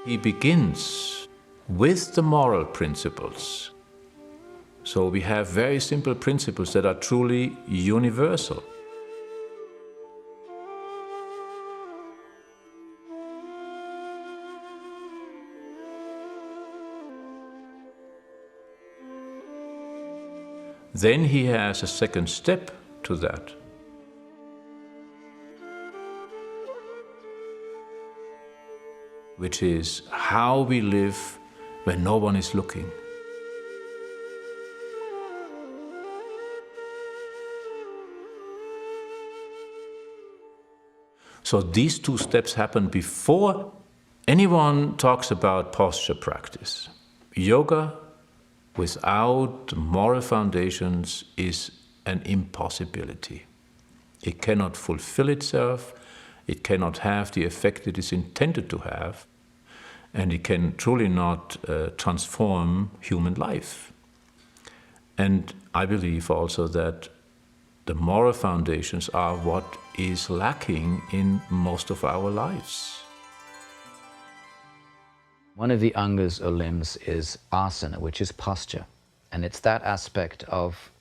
He begins with the moral principles. So we have very simple principles that are truly universal. Then he has a second step to that. Which is how we live when no one is looking. So these two steps happen before anyone talks about posture practice. Yoga without moral foundations is an impossibility. It cannot fulfill itself, it cannot have the effect it is intended to have, and it can truly not transform human life. And I believe also that the moral foundations are what is lacking in most of our lives. One of the angas or limbs is asana, which is posture. And it's that aspect of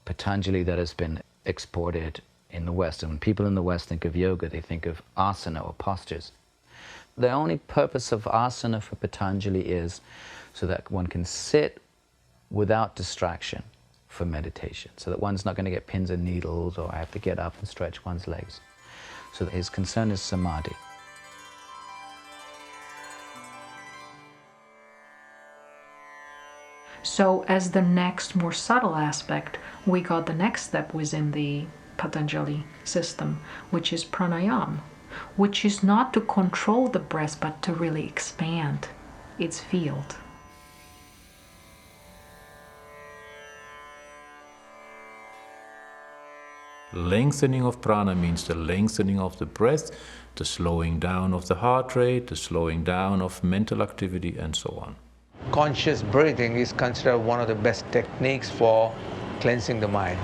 Patanjali that has been exported in the West. And when people in the West think of yoga, they think of asana or postures. The only purpose of asana for Patanjali is so that one can sit without distraction for meditation, so that one's not going to get pins and needles or have to get up and stretch one's legs. So his concern is samadhi. So as the next more subtle aspect, we got the next step within the Patanjali system, which is pranayama, which is not to control the breath, but to really expand its field. Lengthening of prana means the lengthening of the breath, the slowing down of the heart rate, the slowing down of mental activity, and so on. Conscious breathing is considered one of the best techniques for cleansing the mind.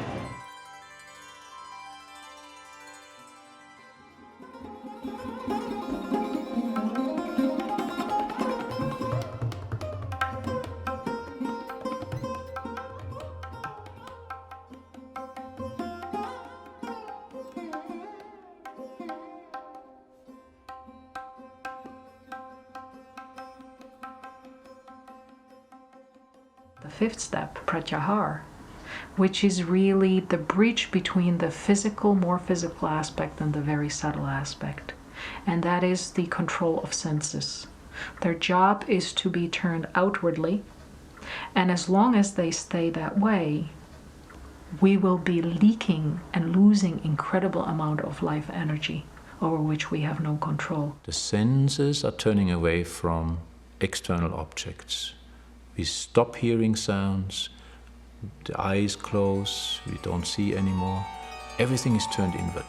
The fifth step, pratyahara, which is really the bridge between the physical, more physical aspect and the very subtle aspect. And that is the control of senses. Their job is to be turned outwardly, and as long as they stay that way, we will be leaking and losing incredible amount of life energy over which we have no control. The senses are turning away from external objects. We stop hearing sounds, the eyes close, we don't see anymore. Everything is turned inward.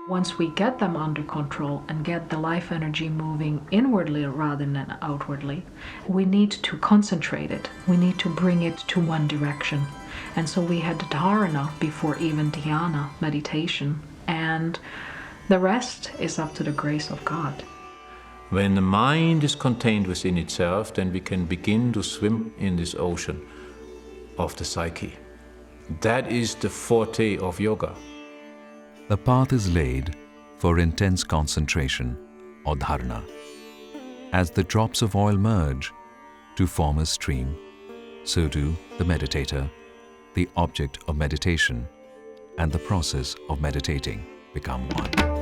Once we get them under control and get the life energy moving inwardly rather than outwardly, we need to concentrate it. We need to bring it to one direction. And so we had dharana before even dhyana, meditation, and the rest is up to the grace of God. When the mind is contained within itself, then we can begin to swim in this ocean of the psyche. That is the forte of yoga. The path is laid for intense concentration, or dharana. As the drops of oil merge to form a stream, so do the meditator, the object of meditation, and the process of meditating become one.